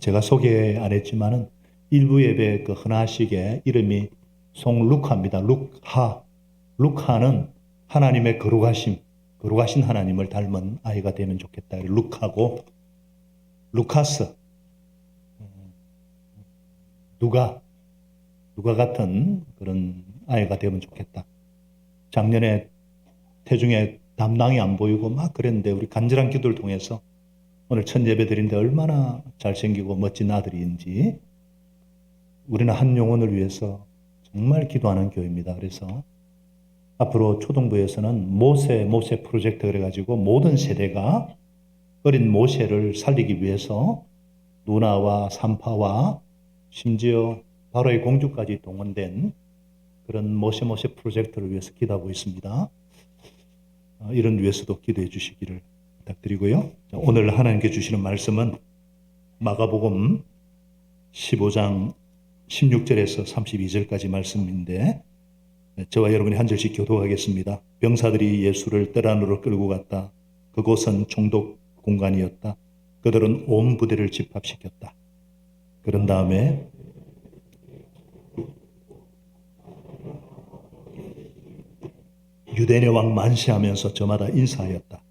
제가 소개 안 했지만은 일부 예배 그 흔하시게 이름이 송루카입니다. 루카. 루카는 하나님의 거룩하신 하나님을 닮은 아이가 되면 좋겠다. 루카고, 루카스, 누가 같은 그런 아이가 되면 좋겠다. 작년에 태중에 담낭이 안 보이고 막 그랬는데 우리 간절한 기도를 통해서 오늘 첫 예배 드린데 얼마나 잘생기고 멋진 아들인지 우리는 한 영혼을 위해서 정말 기도하는 교회입니다. 그래서 앞으로 초등부에서는 모세 프로젝트 그래가지고 모든 세대가 어린 모세를 살리기 위해서 누나와 산파와 심지어 바로의 공주까지 동원된 그런 모세 프로젝트를 위해서 기도하고 있습니다. 이런 위해서도 기도해 주시기를 부탁드리고요. 오늘 하나님께 주시는 말씀은 마가복음 15장 16절에서 32절까지 말씀인데 저와 여러분이 한 절씩 교도하겠습니다. 병사들이 예수를 뜰 안으로 끌고 갔다. 그곳은 총독 공간이었다. 그들은 온 부대를 집합시켰다. 그런 다음에 유대인의 왕 만시하면서 저마다 인사하였다.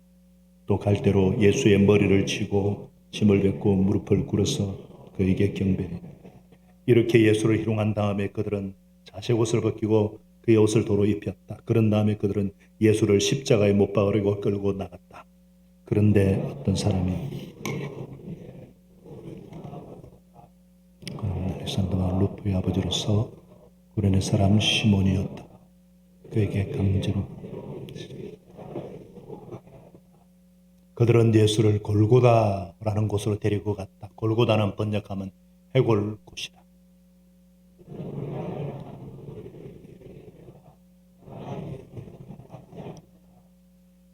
또 갈대로 예수의 머리를 치고 침을 뱉고 무릎을 꿇어서 그에게 경배해. 이렇게 예수를 희롱한 다음에 그들은 자색 옷을 벗기고 그의 옷을 도로 입혔다. 그런 다음에 그들은 예수를 십자가에 못 박으려고 끌고 나갔다. 그런데 어떤 사람이 알렉산더와 루프의 아버지로서 구레네 사람 시몬이었다. 그에게 강제로 그들은 예수를 골고다라는 곳으로 데리고 갔다. 골고다는 번역하면 해골 곳이다.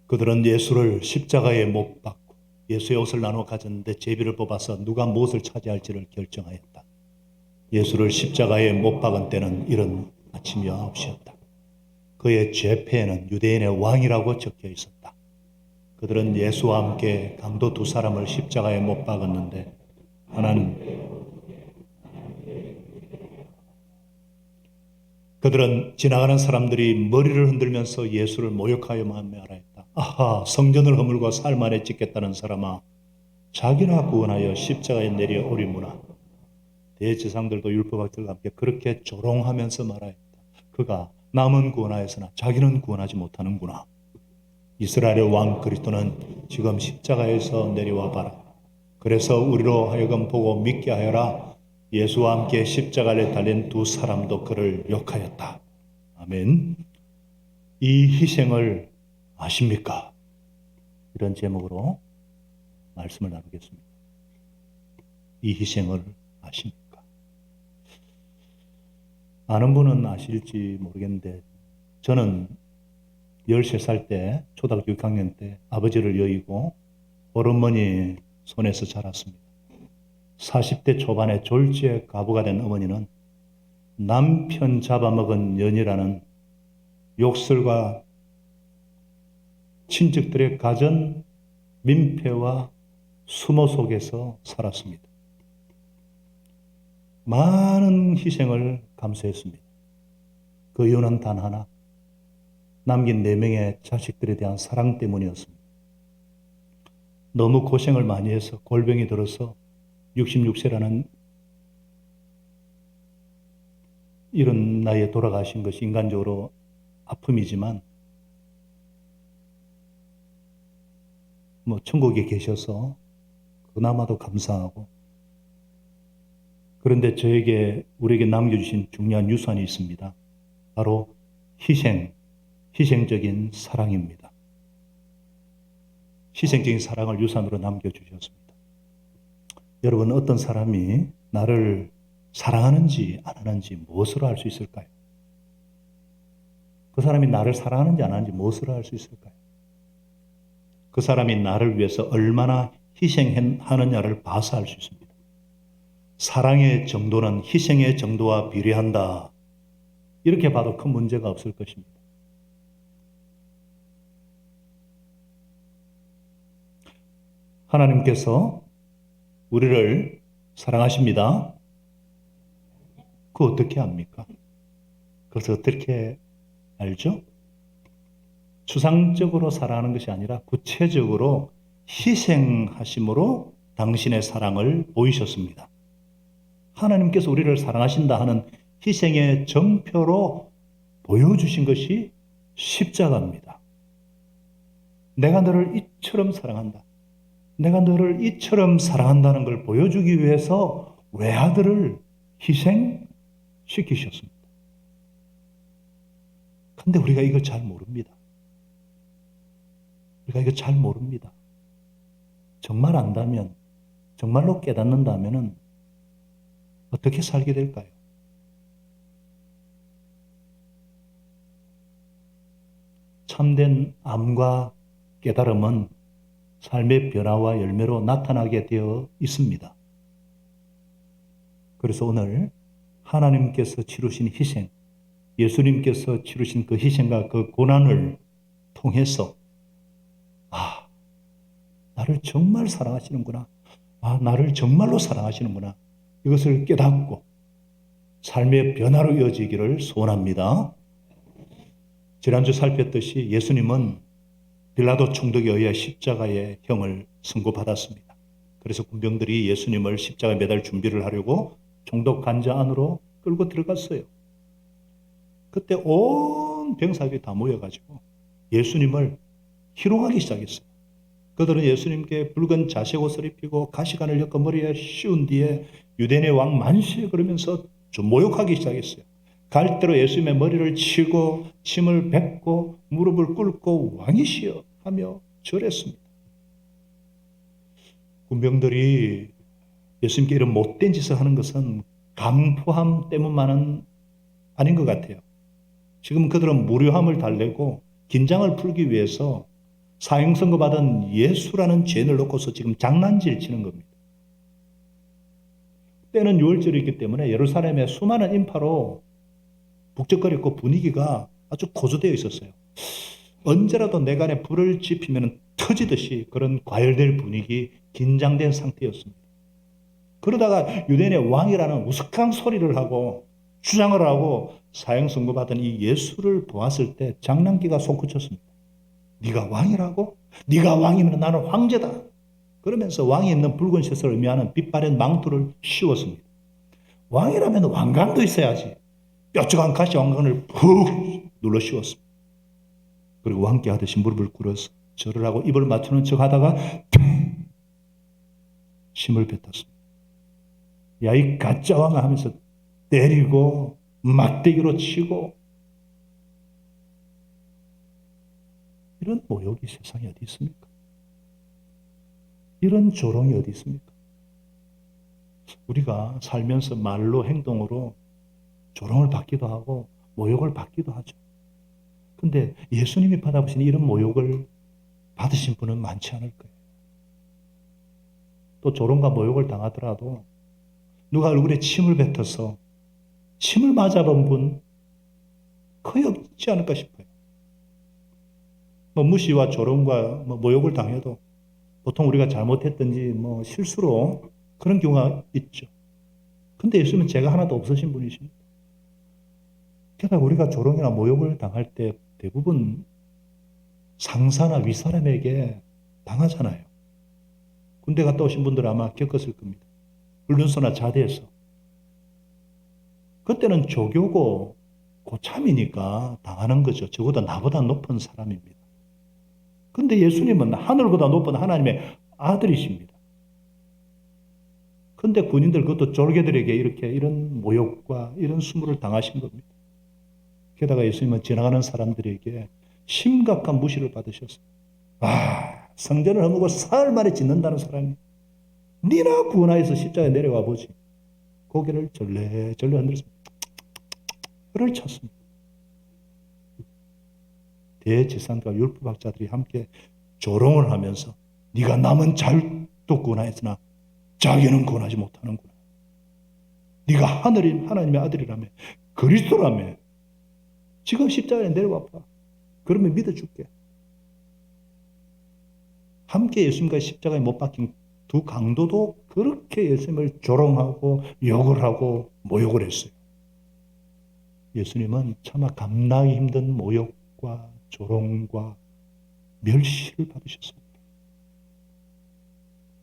그들은 예수를 십자가에 못 박고 예수의 옷을 나눠 가졌는데 제비를 뽑아서 누가 무엇을 차지할지를 결정하였다. 예수를 십자가에 못 박은 때는 이른 아침 9시였다. 그의 죄패에는 유대인의 왕이라고 적혀 있었다. 그들은 예수와 함께 강도 두 사람을 십자가에 못 박았는데 그들은 지나가는 사람들이 머리를 흔들면서 예수를 모욕하여 말하였다. 아하, 성전을 허물고 살 만에 찍겠다는 사람아, 자기나 구원하여 십자가에 내려 오리무나. 대제사장들도 율법학들과 함께 그렇게 조롱하면서 말하였다. 그가 남은 구원하였으나 자기는 구원하지 못하는구나. 이스라엘의 왕 그리스도는 지금 십자가에서 내려와 봐라. 그래서 우리로 하여금 보고 믿게 하여라. 예수와 함께 십자가에 달린 두 사람도 그를 욕하였다. 아멘. 이 희생을 아십니까? 이런 제목으로 말씀을 나누겠습니다. 이 희생을 아십니까? 아는 분은 아실지 모르겠는데 저는 13살 때 초등학교 6학년 때 아버지를 여의고 어머니 손에서 자랐습니다. 40대 초반에 졸지에 과부가 된 어머니는 남편 잡아먹은 년이라는 욕설과 친척들의 가전 민폐와 수모 속에서 살았습니다. 많은 희생을 감수했습니다. 그 이유는 단 하나, 남긴 4명의 자식들에 대한 사랑 때문이었습니다. 너무 고생을 많이 해서 골병이 들어서 66세라는 이런 나이에 돌아가신 것이 인간적으로 아픔이지만 천국에 계셔서 그나마도 감사하고 그런데 우리에게 남겨주신 중요한 유산이 있습니다. 바로 희생적인 사랑입니다. 희생적인 사랑을 유산으로 남겨주셨습니다. 여러분 어떤 사람이 나를 사랑하는지 안 하는지 무엇으로 알 수 있을까요? 그 사람이 나를 사랑하는지 안 하는지 무엇으로 알 수 있을까요? 그 사람이 나를 위해서 얼마나 희생하느냐를 봐서 알 수 있습니다. 사랑의 정도는 희생의 정도와 비례한다. 이렇게 봐도 큰 문제가 없을 것입니다. 하나님께서 우리를 사랑하십니다. 그거 어떻게 합니까? 그것을 어떻게 알죠? 추상적으로 사랑하는 것이 아니라 구체적으로 희생하심으로 당신의 사랑을 보이셨습니다. 하나님께서 우리를 사랑하신다 하는 희생의 정표로 보여주신 것이 십자가입니다. 내가 너를 이처럼 사랑한다. 내가 너를 이처럼 사랑한다는 걸 보여주기 위해서 외아들을 희생시키셨습니다. 근데 우리가 이걸 잘 모릅니다. 우리가 이거 잘 모릅니다. 정말 안다면, 정말로 깨닫는다면 어떻게 살게 될까요? 참된 암과 깨달음은 삶의 변화와 열매로 나타나게 되어 있습니다. 그래서 오늘 하나님께서 치르신 희생, 예수님께서 치르신 그 희생과 그 고난을 통해서 나를 정말 사랑하시는구나. 나를 정말로 사랑하시는구나. 이것을 깨닫고 삶의 변화로 이어지기를 소원합니다. 지난주 살폈듯이 예수님은 빌라도 총독에 의해 십자가의 형을 선고받았습니다. 그래서 군병들이 예수님을 십자가에 매달 준비를 하려고 총독 관자 안으로 끌고 들어갔어요. 그때 온 병사들이 다 모여가지고 예수님을 희롱하기 시작했어요. 그들은 예수님께 붉은 자색 옷을 입히고 가시관을 엮어 머리에 씌운 뒤에 유대인의 왕 만세 그러면서 좀 모욕하기 시작했어요. 갈대로 예수님의 머리를 치고 침을 뱉고 무릎을 꿇고 왕이시여 하며 절했습니다. 군병들이 예수님께 이런 못된 짓을 하는 것은 간포함 때문만은 아닌 것 같아요. 지금 그들은 무료함을 달래고 긴장을 풀기 위해서 사형 선고받은 예수라는 죄인을 놓고서 지금 장난질 치는 겁니다. 때는 6월절이기 때문에 예루살렘에 수많은 인파로 북적거렸고 분위기가 아주 고조되어 있었어요. 언제라도 내간에 불을 지피면 터지듯이 그런 과열될 분위기, 긴장된 상태였습니다. 그러다가 유대인의 왕이라는 우스꽝 소리를 하고 주장을 하고 사형 선고받은 이 예수를 보았을 때 장난기가 솟구쳤습니다. 네가 왕이라고? 네가 왕이면 나는 황제다. 그러면서 왕이 입는 붉은 셔츠를 의미하는 빛바랜 망토를 씌웠습니다. 왕이라면 왕관도 있어야지. 뾰족한 가시 왕관을 푹 눌러 씌웠습니다. 그리고 왕께 하듯이 무릎을 꿇어서 절을 하고 입을 맞추는 척 하다가 침을 뱉었습니다. 야, 이 가짜 왕아 하면서 때리고 막대기로 치고 이런 모욕이 세상에 어디 있습니까? 이런 조롱이 어디 있습니까? 우리가 살면서 말로 행동으로 조롱을 받기도 하고 모욕을 받기도 하죠. 근데 예수님이 받아보신 이런 모욕을 받으신 분은 많지 않을 거예요. 또 조롱과 모욕을 당하더라도 누가 얼굴에 침을 뱉어서 침을 맞아본 분 거의 없지 않을까 싶어요. 무시와 조롱과 모욕을 당해도 보통 우리가 잘못했든지 실수로 그런 경우가 있죠. 근데 예수님은 죄가 하나도 없으신 분이십니다. 게다가 우리가 조롱이나 모욕을 당할 때 대부분 상사나 윗사람에게 당하잖아요. 군대 갔다 오신 분들은 아마 겪었을 겁니다. 훈련소나 자대에서. 그때는 조교고 고참이니까 당하는 거죠. 적어도 나보다 높은 사람입니다. 근데 예수님은 하늘보다 높은 하나님의 아들이십니다. 근데 군인들 그것도 졸개들에게 이런 모욕과 이런 수모를 당하신 겁니다. 게다가 예수님은 지나가는 사람들에게 심각한 무시를 받으셨어요. 성전을 허물고 사흘 만에 짓는다는 사람이 니나 구원하여서 십자가에 내려와 보지. 고개를 절레절레 흔들었습니다. 혀를 쳤습니다. 대제사장과 율법학자들이 함께 조롱을 하면서 네가 남은 자유도 구원하였으나 자기는 구원하지 못하는구나. 네가 하나님의 아들이라며 그리스도라며 지금 십자가에 내려와 봐. 그러면 믿어줄게. 함께 예수님과 십자가에 못 박힌 두 강도도 그렇게 예수님을 조롱하고 욕을 하고 모욕을 했어요. 예수님은 차마 감당하기 힘든 모욕과 조롱과 멸시를 받으셨습니다.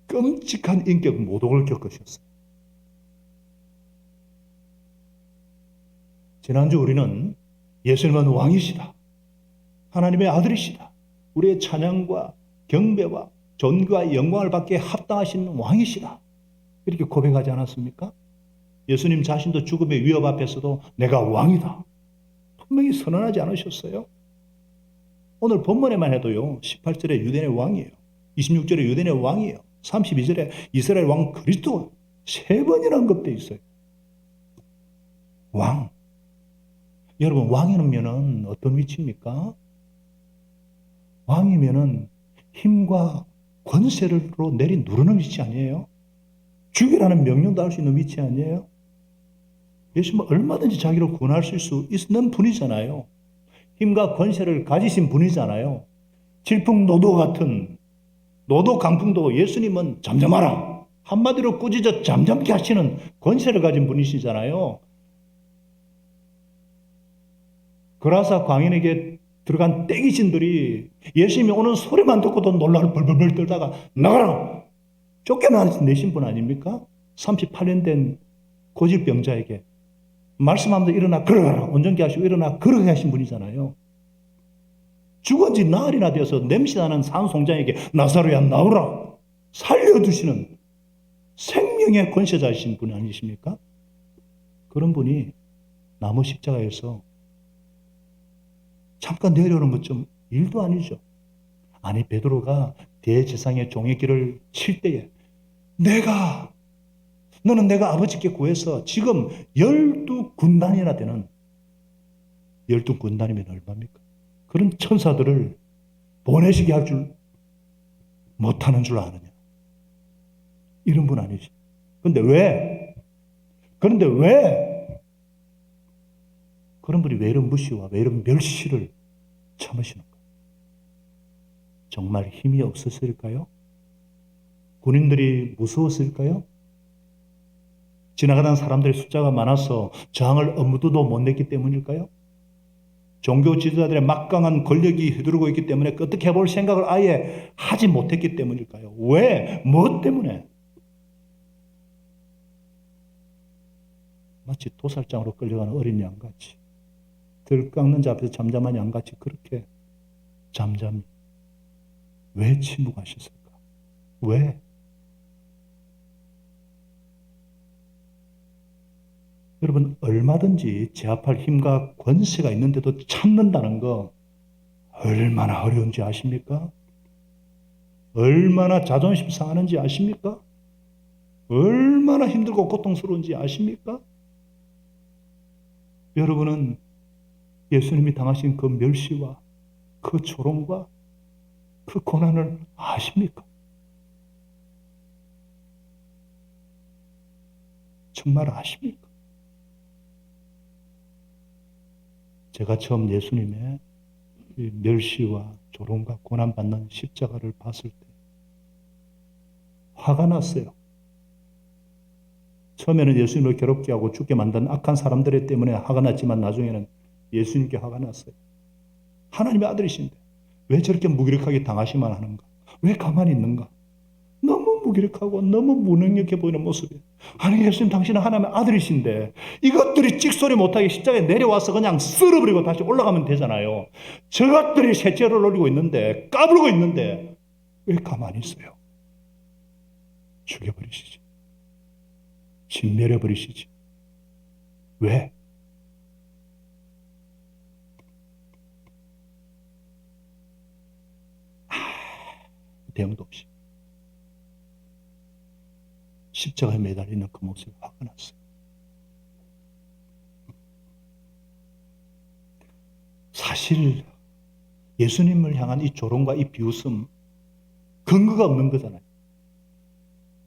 끔찍한 인격 모독을 겪으셨어요. 지난주 우리는 예수님은 왕이시다, 하나님의 아들이시다, 우리의 찬양과 경배와 존귀와 영광을 받기에 합당하신 왕이시다, 이렇게 고백하지 않았습니까? 예수님 자신도 죽음의 위협 앞에서도 내가 왕이다 분명히 선언하지 않으셨어요? 오늘 본문에만 해도요, 18절에 유대인의 왕이에요, 26절에 유대인의 왕이에요, 32절에 이스라엘 왕 그리스도 세 번이나 언급되어 있어요. 왕. 여러분, 왕이면은 어떤 위치입니까? 왕이면은 힘과 권세로 내리 누르는 위치 아니에요? 죽이라는 명령도 할 수 있는 위치 아니에요? 예수님은 얼마든지 자기를 구원할 수 있는 분이잖아요. 힘과 권세를 가지신 분이잖아요. 질풍노도 같은 노도 강풍도 예수님은 잠잠하라, 한마디로 꾸짖어 잠잠케 하시는 권세를 가진 분이시잖아요. 그라사 광인에게 들어간 떼기신들이 예수님이 오는 소리만 듣고도 놀라를 벌벌벌 떨다가 나가라 쫓겨내신 분 아닙니까? 38년 된 고질병자에게 말씀하면서 일어나 걸어가라, 온전케 하시고 일어나 걸어가게 하신 분이잖아요. 죽은 지 나흘이나 되어서 냄새나는 산송장에게 나사로야 나오라 살려두시는 생명의 권세자이신 분 아니십니까? 그런 분이 나무 십자가에서 잠깐 내려오는 것 좀 일도 아니죠. 아니, 베드로가 대제사장의 종의 길을 칠 때에 너는 내가 아버지께 구해서 지금 12군단이나 되는, 12군단이면 얼마입니까? 그런 천사들을 보내시게 할 줄 못하는 줄 아느냐, 이런 분 아니지. 그런데 왜 그런 분이 왜 이런 무시와 왜 이런 멸시를 참으시는가? 정말 힘이 없었을까요? 군인들이 무서웠을까요? 지나가던 사람들의 숫자가 많아서 저항을 엄두도 못 냈기 때문일까요? 종교 지도자들의 막강한 권력이 휘두르고 있기 때문에 어떻게 해볼 생각을 아예 하지 못했기 때문일까요? 왜? 무엇 때문에? 마치 도살장으로 끌려가는 어린 양같이, 들깎는 자 앞에서 잠잠한 양같이 그렇게 잠잠히 왜 침묵하셨을까? 왜? 여러분, 얼마든지 제압할 힘과 권세가 있는데도 참는다는 거 얼마나 어려운지 아십니까? 얼마나 자존심 상하는지 아십니까? 얼마나 힘들고 고통스러운지 아십니까? 여러분은 예수님이 당하신 그 멸시와 그 조롱과 그 고난을 아십니까? 정말 아십니까? 제가 처음 예수님의 멸시와 조롱과 고난받는 십자가를 봤을 때 화가 났어요. 처음에는 예수님을 괴롭게 하고 죽게 만든 악한 사람들 때문에 화가 났지만 나중에는 예수님께 화가 났어요. 하나님의 아들이신데 왜 저렇게 무기력하게 당하시만 하는가? 왜 가만히 있는가? 너무 무기력하고 너무 무능력해 보이는 모습이에요. 아니, 예수님 당신은 하나님의 아들이신데 이것들이 찍소리 못하게 십자가에 내려와서 그냥 쓸어버리고 다시 올라가면 되잖아요. 저것들이 셋째를 노리고 있는데, 까불고 있는데 왜 가만히 있어요? 죽여버리시지. 짓내려버리시지. 왜? 대응도 없이 십자가에 매달리는 그 모습이 화가 났어요. 사실 예수님을 향한 이 조롱과 이 비웃음 근거가 없는 거잖아요.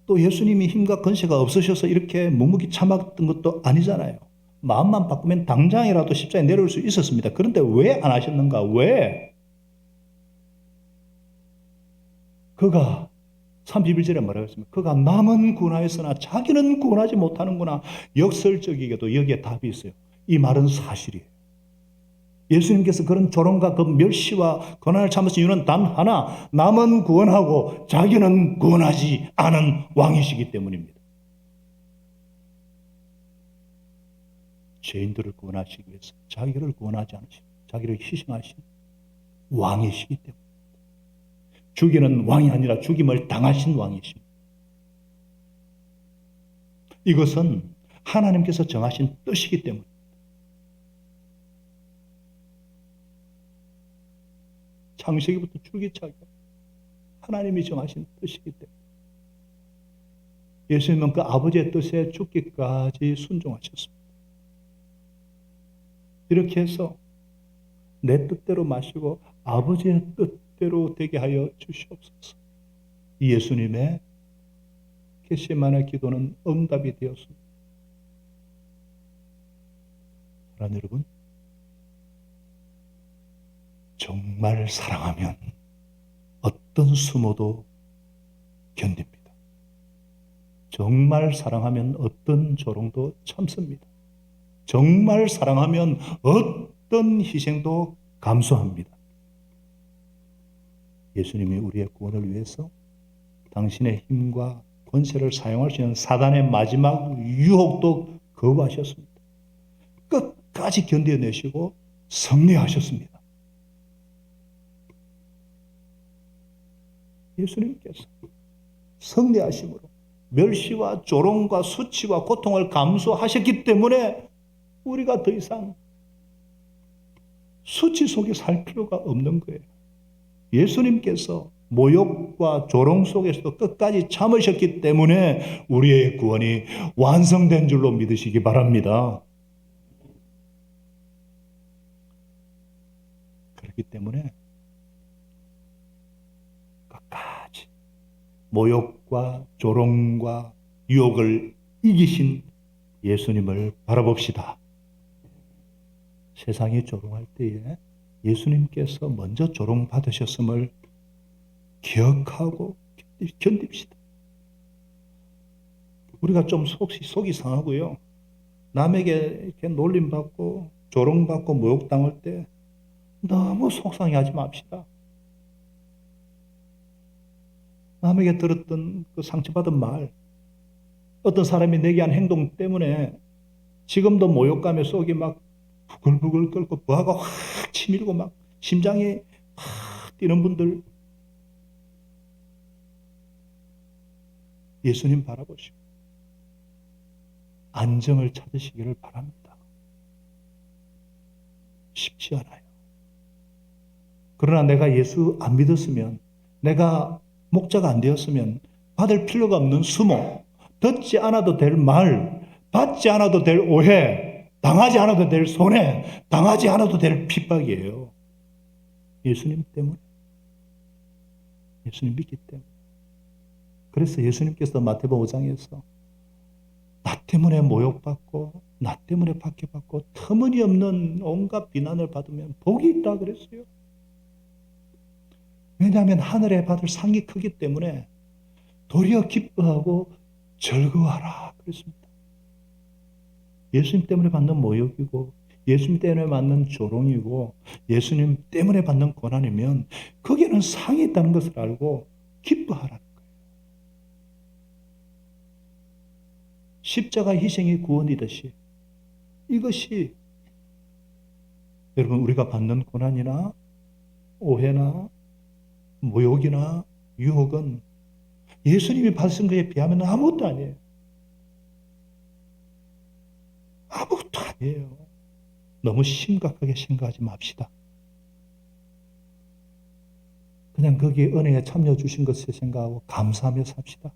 또 예수님이 힘과 권세가 없으셔서 이렇게 묵묵히 참았던 것도 아니잖아요. 마음만 바꾸면 당장이라도 십자가에 내려올 수 있었습니다. 그런데 왜 안 하셨는가? 왜? 그가 3:11절에 뭐라고 했습니까? 그가 남은 구원하였으나 자기는 구원하지 못하는구나. 역설적이게도 여기에 답이 있어요. 이 말은 사실이에요. 예수님께서 그런 조롱과 그 멸시와 고난을 참으신 이유는 단 하나, 남은 구원하고 자기는 구원하지 않은 왕이시기 때문입니다. 죄인들을 구원하시기 위해서 자기를 구원하지 않으신, 자기를 희생하신 왕이시기 때문입니다. 죽이는 왕이 아니라 죽임을 당하신 왕이십니다. 이것은 하나님께서 정하신 뜻이기 때문입니다. 창세기부터 줄기차게 하나님이 정하신 뜻이기 때문에 예수님은 그 아버지의 뜻에 죽기까지 순종하셨습니다. 이렇게 해서 내 뜻대로 마시고 아버지의 뜻대로 되게 하여 주시옵소서. 이 예수님의 겟세마네 기도는 응답이 되었습니다. 사랑하는 여러분, 정말 사랑하면 어떤 수모도 견딥니다. 정말 사랑하면 어떤 조롱도 참습니다. 정말 사랑하면 어떤 희생도 감수합니다. 예수님이 우리의 구원을 위해서 당신의 힘과 권세를 사용할 수 있는 사단의 마지막 유혹도 거부하셨습니다. 끝까지 견뎌내시고 승리하셨습니다. 예수님께서 승리하심으로 멸시와 조롱과 수치와 고통을 감수하셨기 때문에 우리가 더 이상 수치 속에 살 필요가 없는 거예요. 예수님께서 모욕과 조롱 속에서도 끝까지 참으셨기 때문에 우리의 구원이 완성된 줄로 믿으시기 바랍니다. 그렇기 때문에 끝까지 모욕과 조롱과 유혹을 이기신 예수님을 바라봅시다. 세상이 조롱할 때에 예수님께서 먼저 조롱받으셨음을 기억하고 견딥시다. 우리가 좀 속이 상하고요. 남에게 이렇게 놀림받고 조롱받고 모욕당할 때 너무 속상해하지 맙시다. 남에게 들었던 그 상처받은 말, 어떤 사람이 내게 한 행동 때문에 지금도 모욕감에 속이 막 부글부글 끓고 부하가 확 치밀고 막 심장이 확 뛰는 분들, 예수님 바라보시고 안정을 찾으시기를 바랍니다. 쉽지 않아요. 그러나 내가 예수 안 믿었으면, 내가 목자가 안 되었으면 받을 필요가 없는 수모, 듣지 않아도 될 말, 받지 않아도 될 오해, 당하지 않아도 될 손해, 당하지 않아도 될 핍박이에요. 예수님 때문에. 예수님 믿기 때문에. 그래서 예수님께서 마태복음 5장에서 나 때문에 모욕받고 나 때문에 박해받고 터무니없는 온갖 비난을 받으면 복이 있다 그랬어요. 왜냐하면 하늘에 받을 상이 크기 때문에 도리어 기뻐하고 즐거워하라 그랬습니다. 예수님 때문에 받는 모욕이고 예수님 때문에 받는 조롱이고 예수님 때문에 받는 고난이면 거기에는 상이 있다는 것을 알고 기뻐하라는 거예요. 십자가 희생이 구원이듯이 이것이 여러분 우리가 받는 고난이나 오해나 모욕이나 유혹은 예수님이 받으신 것에 비하면 아무것도 아니에요. 아무것도 아니에요. 너무 심각하게 생각하지 맙시다. 그냥 거기에 은혜에 참여 주신 것을 생각하고 감사하며 삽시다.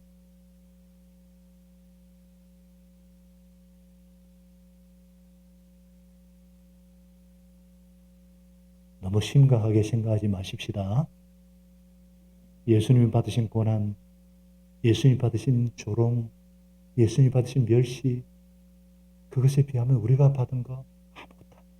너무 심각하게 생각하지 마십시다. 예수님이 받으신 고난, 예수님이 받으신 조롱, 예수님이 받으신 멸시, 그것에 비하면 우리가 받은 거 아무것도 아니에요.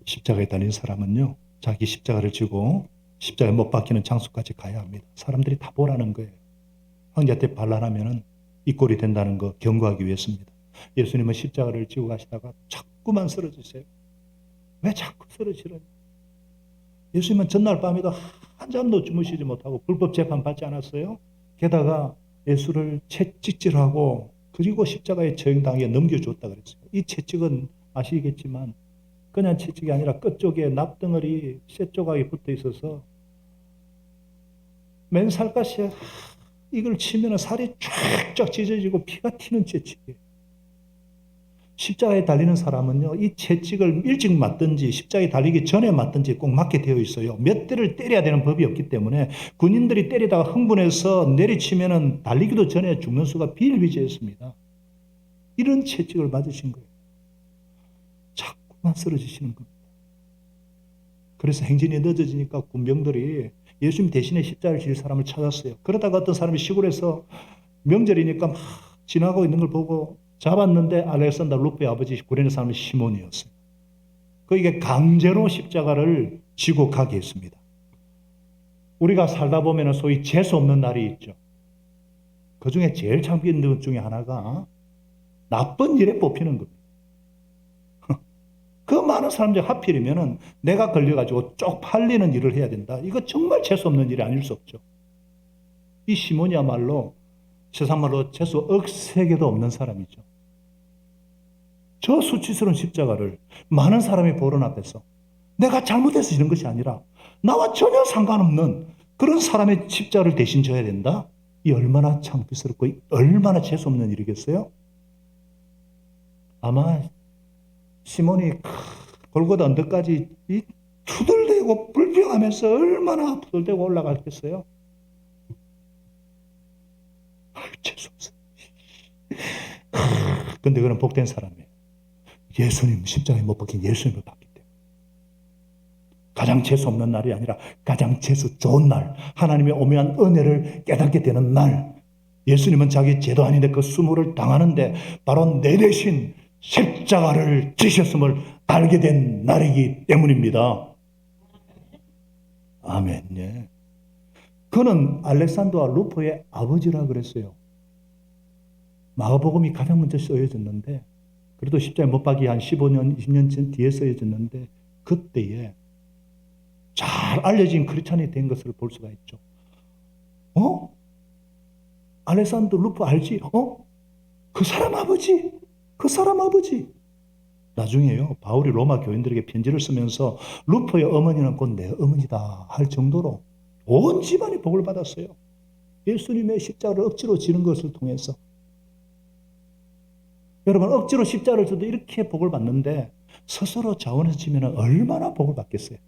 십자가에 달린 사람은요, 자기 십자가를 지고 십자가에 못 박히는 장소까지 가야 합니다. 사람들이 다 보라는 거예요. 황제한테 반란하면은 이 꼴이 된다는 거 경고하기 위해서입니다. 예수님은 십자가를 지고 가시다가 자꾸만 쓰러지세요. 왜 자꾸 쓰러지려냐? 예수님은 전날 밤에도 한잠도 주무시지 못하고 불법 재판 받지 않았어요? 게다가 예수를 채찍질하고 그리고 십자가의 처형당에 넘겨줬다 그랬어요. 이 채찍은 아시겠지만 그냥 채찍이 아니라 끝쪽에 납덩어리 쇠 조각이 붙어 있어서 맨살가시에 이걸 치면 살이 쫙쫙 찢어지고 피가 튀는 채찍이에요. 십자가에 달리는 사람은요, 이 채찍을 일찍 맞든지 십자가에 달리기 전에 맞든지 꼭 맞게 되어 있어요. 몇 대를 때려야 되는 법이 없기 때문에 군인들이 때리다가 흥분해서 내리치면은 달리기도 전에 죽는 수가 비일비재했습니다. 이런 채찍을 맞으신 거예요. 자꾸만 쓰러지시는 겁니다. 그래서 행진이 늦어지니까 군병들이 예수님 대신에 십자가를 질 사람을 찾았어요. 그러다가 어떤 사람이 시골에서 명절이니까 막 지나가고 있는 걸 보고 잡았는데 알렉산더 루프의 아버지 구레네 사람이 시몬이었어요. 그에게 강제로 십자가를 지고 가게 했습니다. 우리가 살다 보면 소위 재수 없는 날이 있죠. 그 중에 제일 창피한 것 중에 하나가 나쁜 일에 뽑히는 겁니다. 그 많은 사람들 하필이면 내가 걸려가지고 쪽팔리는 일을 해야 된다. 이거 정말 재수 없는 일이 아닐 수 없죠. 이 시몬이야말로 세상말로 재수 억세게도 없는 사람이죠. 저 수치스러운 십자가를 많은 사람이 보는 앞에서 내가 잘못해서 지는 것이 아니라 나와 전혀 상관없는 그런 사람의 십자가를 대신 져야 된다? 이 얼마나 창피스럽고 얼마나 재수 없는 일이겠어요? 아마 시몬이 골고다 언덕까지 투덜대고 불평하면서 얼마나 투덜대고 올라갔겠어요? 아유, 재수없어. 근데 그는 복된 사람이에요. 예수님 십자가에 못 박힌 예수님을 봤기 때문에. 가장 재수 없는 날이 아니라 가장 재수 좋은 날, 하나님의 오묘한 은혜를 깨닫게 되는 날, 예수님은 자기 죄도 아닌데 그 수모를 당하는데 바로 내 대신 십자가를 지셨음을 알게 된 날이기 때문입니다. 아멘. 예. 그는 알렉산더와 루포의 아버지라 그랬어요. 마가복음이 가장 먼저 쓰여졌는데 그래도 십자가에 못 박이 한 15년, 20년 뒤에 쓰여졌는데 그때에 잘 알려진 크리스찬이 된 것을 볼 수가 있죠. 알렉산더 루포 알지? 그 사람 아버지. 그 사람 아버지. 나중에요. 바울이 로마 교인들에게 편지를 쓰면서 루포의 어머니는 곧 내 어머니다 할 정도로 온 집안이 복을 받았어요. 예수님의 십자가를 억지로 지는 것을 통해서. 여러분 억지로 십자가를 져도 이렇게 복을 받는데 스스로 자원해서 지면 얼마나 복을 받겠어요.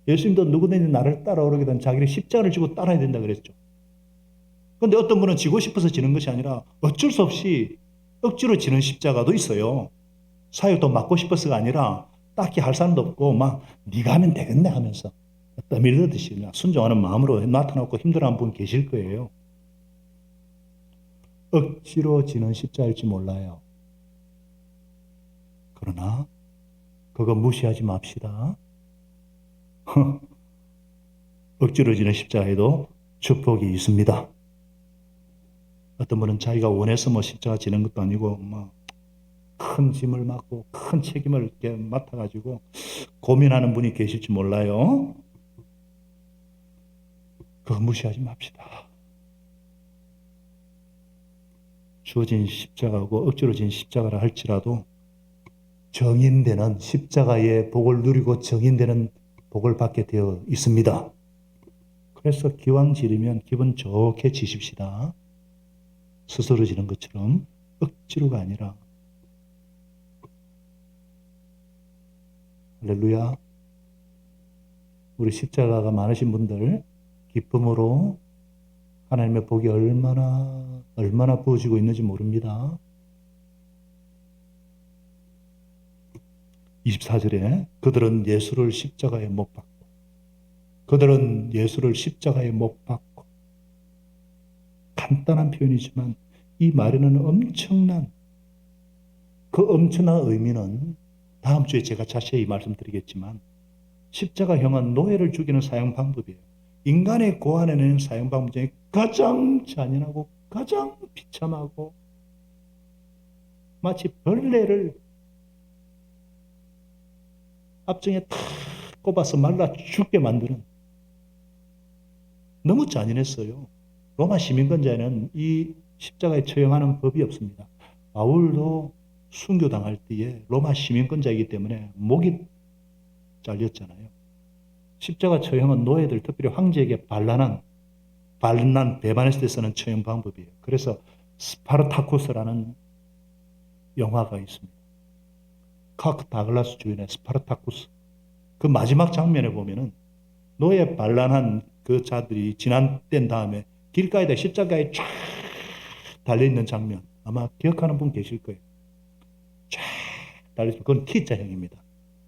예수님도 누구든지 나를 따라오르게 자기를 십자가를 지고 따라야 된다 그랬죠. 그런데 어떤 분은 지고 싶어서 지는 것이 아니라 어쩔 수 없이 억지로 지는 십자가도 있어요. 사역도 맡고 싶어서가 아니라 딱히 할 사람도 없고 막 네가 하면 되겠네 하면서 떠밀르듯이 그냥 순종하는 마음으로 나타나고 힘들어하는 분 계실 거예요. 억지로 지는 십자일지 몰라요. 그러나 그거 무시하지 맙시다. 억지로 지는 십자에도 축복이 있습니다. 어떤 분은 자기가 원해서 십자가 지는 것도 아니고 큰 짐을 맡고 큰 책임을 이렇게 맡아가지고 고민하는 분이 계실지 몰라요. 그거 무시하지 맙시다. 주어진 십자가고 억지로 진 십자가라 할지라도 정인되는 십자가의 복을 누리고 정인되는 복을 받게 되어 있습니다. 그래서 기왕 지르면 기분 좋게 지십시다. 스스로 지는 것처럼 억지로가 아니라. 할렐루야. 우리 십자가가 많으신 분들 기쁨으로 하나님의 복이 얼마나 부어지고 있는지 모릅니다. 24절에 그들은 예수를 십자가에 못 박고 그들은 예수를 십자가에 못 박고 간단한 표현이지만 이 말에는 엄청난 의미는 다음 주에 제가 자세히 말씀드리겠지만 십자가형은 노예를 죽이는 사형 방법이에요. 인간의 고안해내는 사형 방법 중에 가장 잔인하고 가장 비참하고 마치 벌레를 압정에 탁 꼽아서 말라 죽게 만드는, 너무 잔인했어요. 로마 시민권자에는 이 십자가에 처형하는 법이 없습니다. 바울도 순교당할 때에 로마 시민권자이기 때문에 목이 잘렸잖아요. 십자가 처형은 노예들, 특별히 황제에게 반란, 배반했을 때 쓰는 처형 방법이에요. 그래서 스파르타쿠스라는 영화가 있습니다. 카크 다글라스 주연의 스파르타쿠스. 그 마지막 장면에 보면은 노예 반란한 그 자들이 진압된 다음에 길가에다 십자가에 쫙 달려있는 장면, 아마 기억하는 분 계실 거예요. 쫙 달려있는, 그건 T자형입니다.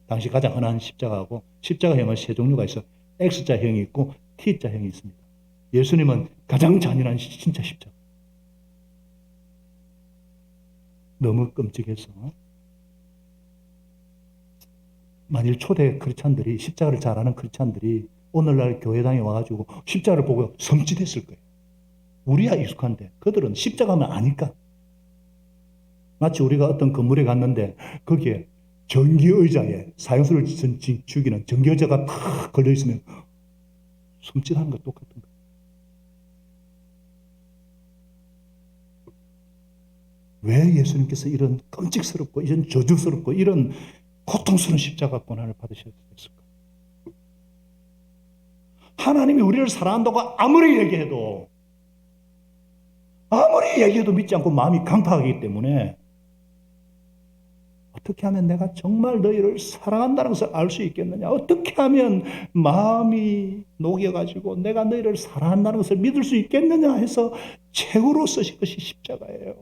당시 가장 흔한 십자가하고, 십자가형은 세 종류가 있어. X자형이 있고 T자형이 있습니다. 예수님은 가장 잔인한 진짜 십자가. 너무 끔찍해서 만일 초대 크리스찬들이, 십자가를 잘 아는 크리스찬들이 오늘날 교회당에 와가지고 십자가를 보고 섬찟했을 거예요. 우리야 익숙한데 그들은 십자가만 아니까. 마치 우리가 어떤 건물에 갔는데 거기에 전기의자에 사형수를 죽이는 전기의자가 탁 걸려있으면 섬찟하는 것 똑같은 거예요. 왜 예수님께서 이런 끔찍스럽고 이런 저주스럽고 이런 고통스러운 십자가 고난을 받으셨을까? 하나님이 우리를 사랑한다고 아무리 얘기해도 믿지 않고 마음이 강팍하기 때문에, 어떻게 하면 내가 정말 너희를 사랑한다는 것을 알 수 있겠느냐? 어떻게 하면 마음이 녹여가지고 내가 너희를 사랑한다는 것을 믿을 수 있겠느냐 해서 최후로 쓰신 것이 십자가예요.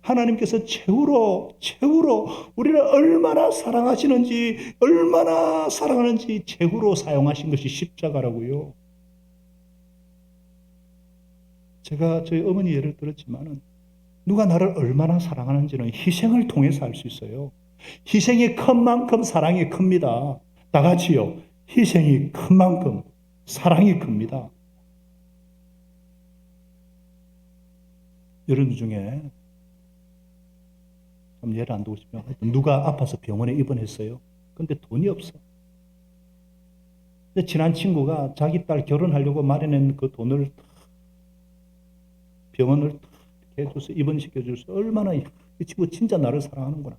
하나님께서 최후로 우리를 얼마나 사랑하시는지, 얼마나 사랑하는지 최후로 사용하신 것이 십자가라고요. 제가 저희 어머니 예를 들었지만은 누가 나를 얼마나 사랑하는지는 희생을 통해서 알 수 있어요. 희생이 큰 만큼 사랑이 큽니다. 다 같이요. 희생이 큰 만큼 사랑이 큽니다. 여러분 중에 참 예를 안 두고 싶으면 누가 아파서 병원에 입원했어요. 근데 돈이 없어. 근데 친한 친구가 자기 딸 결혼하려고 마련한 그 돈을 병원을 해줘서 입원시켜줘서 얼마나 이 친구 진짜 나를 사랑하는구나.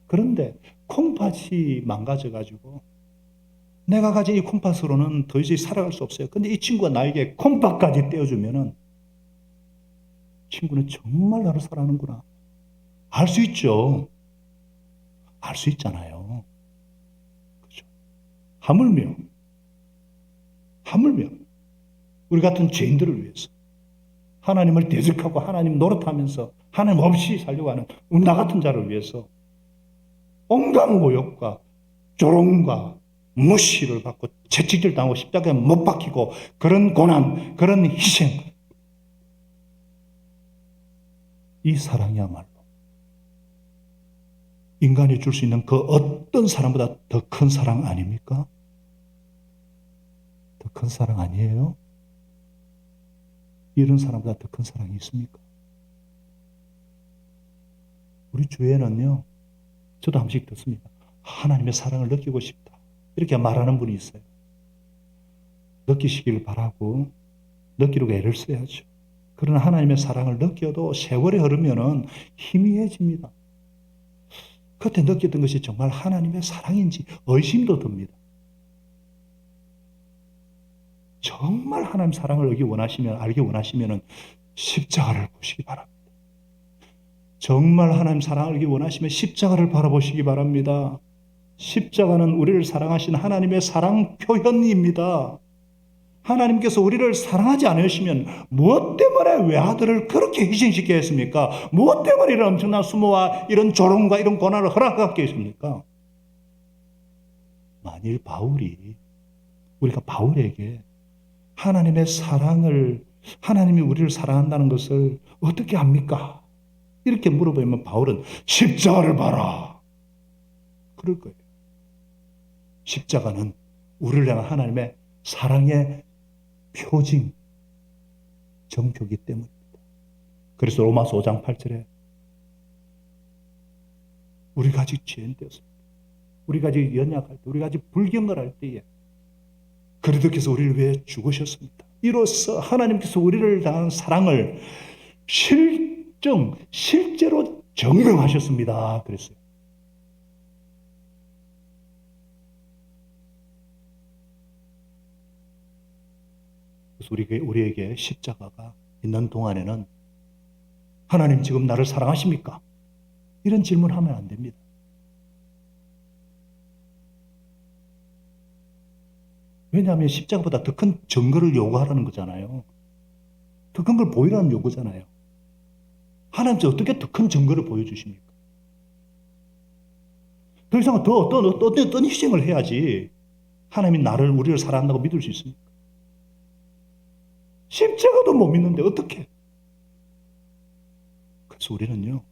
그런데 콩팥이 망가져가지고 내가 가진 이 콩팥으로는 더 이상 살아갈 수 없어요. 근데 이 친구가 나에게 콩팥까지 떼어주면은 친구는 정말 나를 사랑하는구나. 알 수 있죠. 알 수 있잖아요. 그죠? 하물며 우리 같은 죄인들을 위해서, 하나님을 대적하고 하나님 노릇하면서 하나님 없이 살려고 하는 나 같은 자를 위해서 온갖 모욕과 조롱과 무시를 받고 채찍질 당하고 십자가에 못 박히고 그런 고난, 그런 희생, 이 사랑이야말로 인간이 줄 수 있는 그 어떤 사랑보다 더 큰 사랑 아닙니까? 더 큰 사랑 아니에요? 이런 사람보다 더 큰 사랑이 있습니까? 우리 주위에는요, 저도 한 번씩 듣습니다. 하나님의 사랑을 느끼고 싶다, 이렇게 말하는 분이 있어요. 느끼시길 바라고 느끼려고 애를 써야죠. 그러나 하나님의 사랑을 느껴도 세월이 흐르면은 희미해집니다. 그때 느꼈던 것이 정말 하나님의 사랑인지 의심도 듭니다. 정말 하나님 사랑을 알기 원하시면 십자가를 보시기 바랍니다. 정말 하나님 사랑을 알기 원하시면 십자가를 바라보시기 바랍니다. 십자가는 우리를 사랑하신 하나님의 사랑 표현입니다. 하나님께서 우리를 사랑하지 않으시면 무엇 때문에 외아들을 그렇게 희생시켜야 했습니까? 무엇 때문에 이런 엄청난 수모와 이런 조롱과 이런 고난을 허락하게 했습니까? 만일 우리가 바울에게 하나님의 사랑을, 하나님이 우리를 사랑한다는 것을 어떻게 합니까? 이렇게 물어보면 바울은 십자가를 봐라. 그럴 거예요. 십자가는 우리를 향한 하나님의 사랑의 표징, 정표기 때문입니다. 그래서 로마서 5장 8절에 우리가 아직 죄인 되었습니다. 우리가 아직 연약할 때, 우리가 아직 불경건할 때에 그리스도께서 우리를 위해 죽으셨습니다. 이로써 하나님께서 우리를 향한 사랑을 실제로 증명하셨습니다. 그랬어요. 그래서 우리에게 십자가가 있는 동안에는 하나님 지금 나를 사랑하십니까? 이런 질문하면 안 됩니다. 왜냐하면 십자가보다 더 큰 증거를 요구하라는 거잖아요. 더 큰 걸 보이라는 요구잖아요. 하나님께서 어떻게 더 큰 증거를 보여주십니까? 더 이상 더 어떤 희생을 해야지 하나님이 우리를 사랑한다고 믿을 수 있습니까? 십자가도 못 믿는데 어떻게? 그래서 우리는요,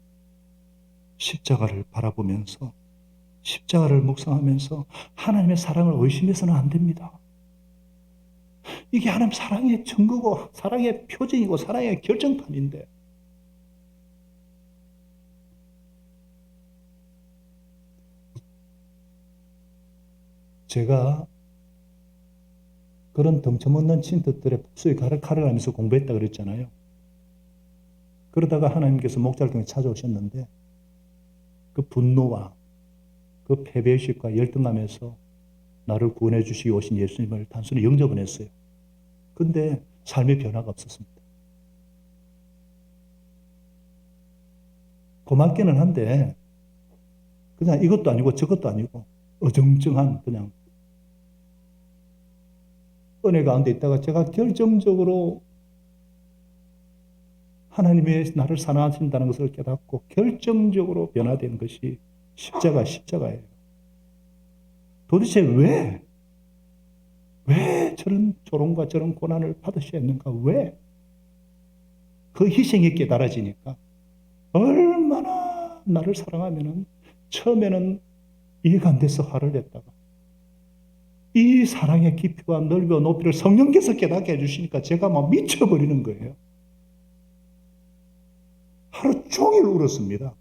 십자가를 바라보면서 십자가를 묵상하면서 하나님의 사랑을 의심해서는 안 됩니다. 이게 하나님 사랑의 증거고 사랑의 표징이고 사랑의 결정판인데 제가 그런 덩쳐없는 친척들의 복수의 칼을 하면서 공부했다 그랬잖아요. 그러다가 하나님께서 목자를 찾아오셨는데 그 분노와 그 패배의식과 열등감에서 나를 구원해 주시기 오신 예수님을 단순히 영접은 했어요. 근데 삶의 변화가 없었습니다. 고맙기는 한데 그냥 이것도 아니고 저것도 아니고 어정쩡한 그냥 은혜 가운데 있다가 제가 결정적으로 하나님의 나를 사랑하신다는 것을 깨닫고 결정적으로 변화된 것이 십자가예요. 도대체 왜 저런 조롱과 저런 고난을 받으셔야 했는가? 왜? 그 희생이 깨달아지니까 얼마나 나를 사랑하면은 처음에는 이해가 안 돼서 화를 냈다가 이 사랑의 깊이와 넓이와 높이를 성령께서 깨닫게 해주시니까 제가 막 미쳐버리는 거예요. 하루 종일 울었습니다.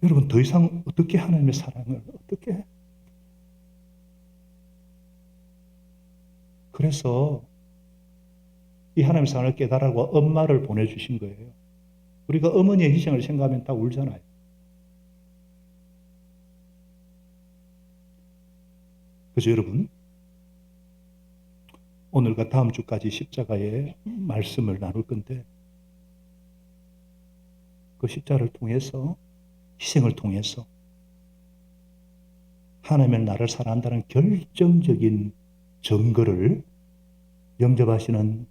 여러분 더 이상 어떻게 하나님의 사랑을 어떻게 그래서 이 하나님의 사랑을 깨달으라고 엄마를 보내주신 거예요. 우리가 어머니의 희생을 생각하면 다 울잖아요. 그래서 여러분 오늘과 다음 주까지 십자가의 말씀을 나눌 건데 그 십자가를 통해서 희생을 통해서 하나님의 나를 사랑한다는 결정적인 증거를 영접하시는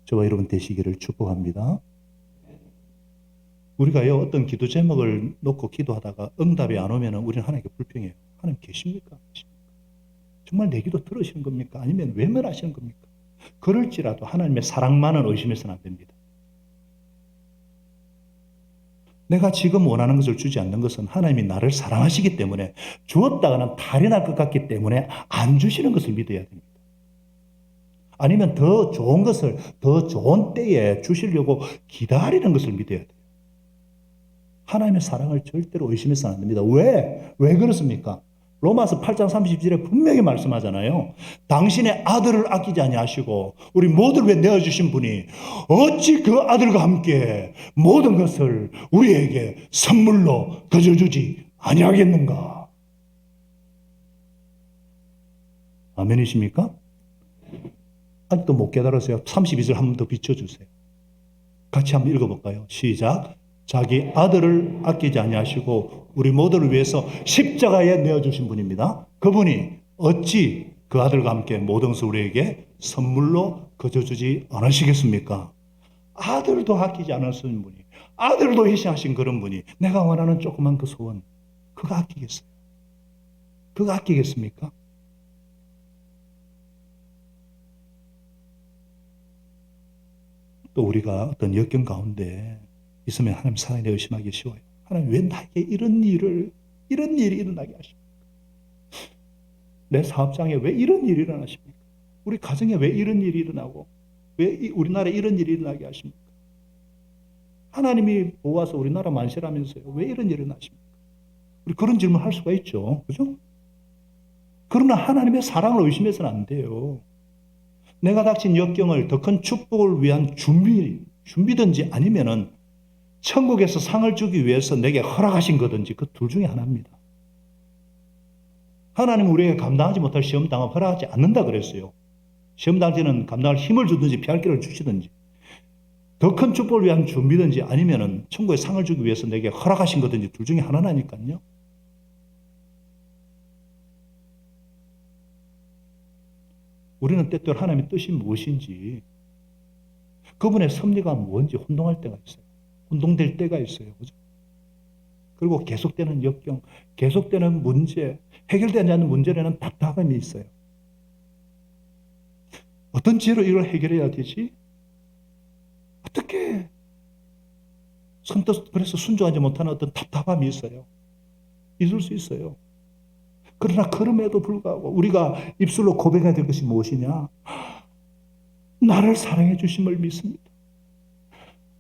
저와 여러분 되시기를 축복합니다. 우리가요 어떤 기도 제목을 놓고 기도하다가 응답이 안 오면 우리는 하나님께 불평해요. 하나님 계십니까? 정말 내 기도 들으시는 겁니까? 아니면 외면하시는 겁니까? 그럴지라도 하나님의 사랑만은 의심해서는 안 됩니다. 내가 지금 원하는 것을 주지 않는 것은 하나님이 나를 사랑하시기 때문에 주었다가는 탈이 날 것 같기 때문에 안 주시는 것을 믿어야 됩니다. 아니면 더 좋은 것을 더 좋은 때에 주시려고 기다리는 것을 믿어야 돼요. 하나님의 사랑을 절대로 의심해서는 안 됩니다. 왜 그렇습니까? 로마서 8장 30절에 분명히 말씀하잖아요. 당신의 아들을 아끼지 아니하시고 우리 모두를 위해 내어주신 분이 어찌 그 아들과 함께 모든 것을 우리에게 선물로 거저주지 아니하겠는가? 아멘이십니까? 아직도 못 깨달았어요. 32절 한 번 더 비춰주세요. 같이 한번 읽어볼까요? 시작. 자기 아들을 아끼지 아니하시고 우리 모두를 위해서 십자가에 내어주신 분입니다. 그분이 어찌 그 아들과 함께 모든 것을 우리에게 선물로 거저주지 않으시겠습니까? 아들도 아끼지 않으신 분이 아들도 희생하신 그런 분이 내가 원하는 조그만 그 소원 그거 아끼겠어요? 그거 아끼겠습니까? 또 우리가 어떤 역경 가운데 있으면 하나님 사랑에 의심하기 쉬워요. 하나님 왜 나에게 이런 일이 일어나게 하십니까? 내 사업장에 왜 이런 일이 일어나십니까? 우리 가정에 왜 이런 일이 일어나고 왜 우리나라에 이런 일이 일어나게 하십니까? 하나님이 보아서 우리나라 만세라면서요. 왜 이런 일이 일어나십니까? 우리 그런 질문 할 수가 있죠. 그죠? 그러나 하나님의 사랑을 의심해서는 안 돼요. 내가 닥친 역경을 더 큰 축복을 위한 준비든지 아니면은 천국에서 상을 주기 위해서 내게 허락하신 거든지 그 둘 중에 하나입니다. 하나님은 우리에게 감당하지 못할 시험 당함 허락하지 않는다 그랬어요. 시험 당시에는 감당할 힘을 주든지 피할 길을 주시든지 더 큰 축복을 위한 준비든지 아니면은 천국에 상을 주기 위해서 내게 허락하신 거든지 둘 중에 하나라니까요. 우리는 때때로 하나님의 뜻이 무엇인지 그분의 섭리가 뭔지 혼동할 때가 있어요. 혼동될 때가 있어요. 그죠? 그리고 계속되는 역경, 계속되는 문제, 해결되지 않는 문제라는 답답함이 있어요. 어떤 지혜로 이걸 해결해야 되지? 어떻게? 선뜻 그래서 순종하지 못하는 어떤 답답함이 있어요. 있을 수 있어요. 그러나 그럼에도 불구하고 우리가 입술로 고백해야 될 것이 무엇이냐? 나를 사랑해 주심을 믿습니다.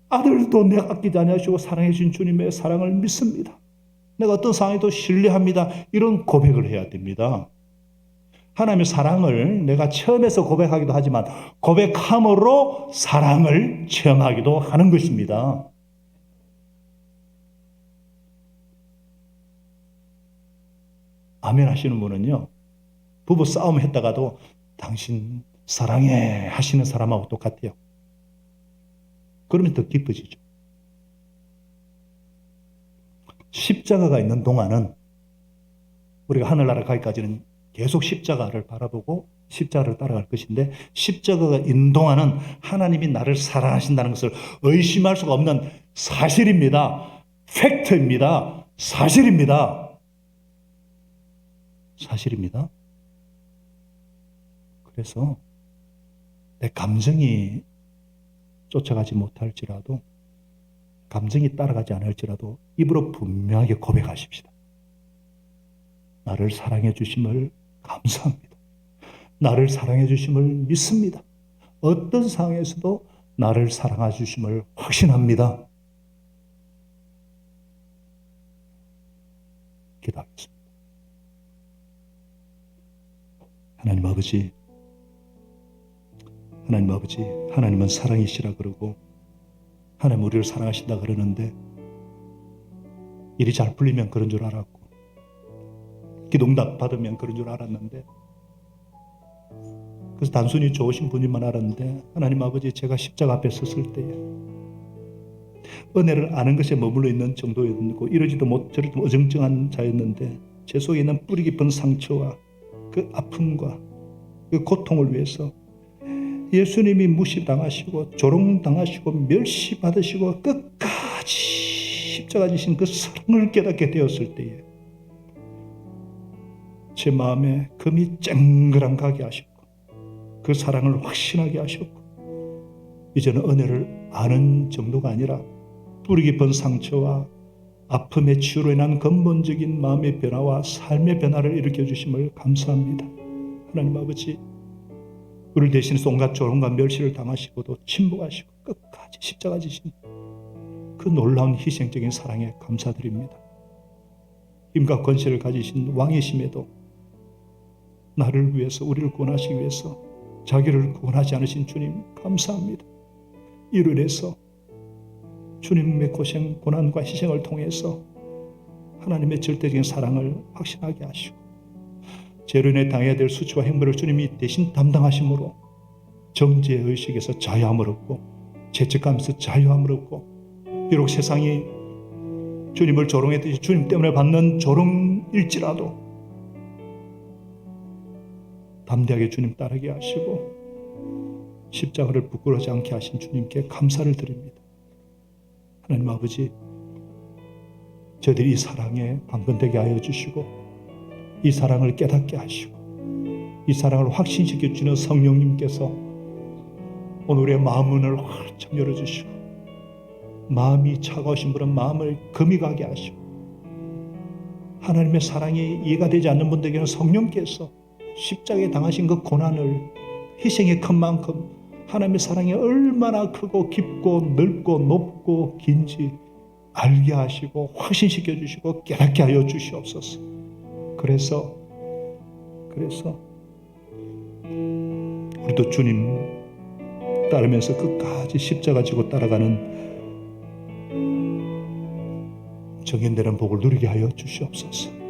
아들도 내가 아끼지 아니하시고 사랑해 주신 주님의 사랑을 믿습니다. 내가 어떤 상황에도 신뢰합니다. 이런 고백을 해야 됩니다. 하나님의 사랑을 내가 처음에서 고백하기도 하지만 고백함으로 사랑을 체험하기도 하는 것입니다. 아멘 하시는 분은요. 부부 싸움 했다가도 당신 사랑해 하시는 사람하고 똑같아요. 그러면 더 기뻐지죠. 십자가가 있는 동안은 우리가 하늘나라 가기까지는 계속 십자가를 바라보고 십자가를 따라갈 것인데 십자가가 있는 동안은 하나님이 나를 사랑하신다는 것을 의심할 수가 없는 사실입니다. 팩트입니다. 사실입니다. 사실입니다. 그래서 내 감정이 쫓아가지 못할지라도 감정이 따라가지 않을지라도 입으로 분명하게 고백하십시다. 나를 사랑해 주심을 감사합니다. 나를 사랑해 주심을 믿습니다. 어떤 상황에서도 나를 사랑해 주심을 확신합니다. 기도하겠습니다. 하나님 아버지, 하나님은 사랑이시라 그러고 하나님 우리를 사랑하신다 그러는데 일이 잘 풀리면 그런 줄 알았고 기도응답 받으면 그런 줄 알았는데 그래서 단순히 좋으신 분인만 알았는데 하나님 아버지 제가 십자가 앞에 섰을 때에 은혜를 아는 것에 머물러 있는 정도였고 이러지도 못 저러지도 어정쩡한 자였는데 제 속에 있는 뿌리 깊은 상처와 그 아픔과 그 고통을 위해서 예수님이 무시당하시고 조롱당하시고 멸시받으시고 끝까지 십자가 지신 그 사랑을 깨닫게 되었을 때에 제 마음에 금이 쨍그랑 가게 하셨고 그 사랑을 확신하게 하셨고 이제는 은혜를 아는 정도가 아니라 뿌리 깊은 상처와 아픔의 치유로 인한 근본적인 마음의 변화와 삶의 변화를 일으켜 주심을 감사합니다. 하나님 아버지 우리를 대신해서 온갖 조롱과 멸시를 당하시고도 침묵하시고 끝까지 십자가 지신 그 놀라운 희생적인 사랑에 감사드립니다. 힘과 권세를 가지신 왕이심에도 나를 위해서 우리를 구원하시기 위해서 자기를 구원하지 않으신 주님 감사합니다. 이로 인해서 주님의 고생, 고난과 희생을 통해서 하나님의 절대적인 사랑을 확신하게 하시고 죄로 인해 당해야 될 수치와 행보를 주님이 대신 담당하심으로 정죄의 의식에서 자유함을 얻고 죄책감에서 자유함을 얻고 비록 세상이 주님을 조롱했듯이 주님 때문에 받는 조롱일지라도 담대하게 주님 따르게 하시고 십자가를 부끄러워하지 않게 하신 주님께 감사를 드립니다. 하나님 아버지 저희들이 이 사랑에 강건되게 하여 주시고 이 사랑을 깨닫게 하시고 이 사랑을 확신시켜 주시는 성령님께서 오늘 우리의 마음 문을 활짝 열어주시고 마음이 차가우신 분은 마음을 금이 가게 하시고, 하나님의 사랑이 이해가 되지 않는 분들에게는 성령께서 십자가에 당하신 그 고난을, 희생이 큰 만큼 하나님의 사랑이 얼마나 크고 깊고 넓고 높고 긴지 알게 하시고 확신시켜 주시고 깨닫게 하여 주시옵소서. 그래서 우리도 주님 따르면서 끝까지 십자가 지고 따라가는 정인되는 복을 누리게 하여 주시옵소서.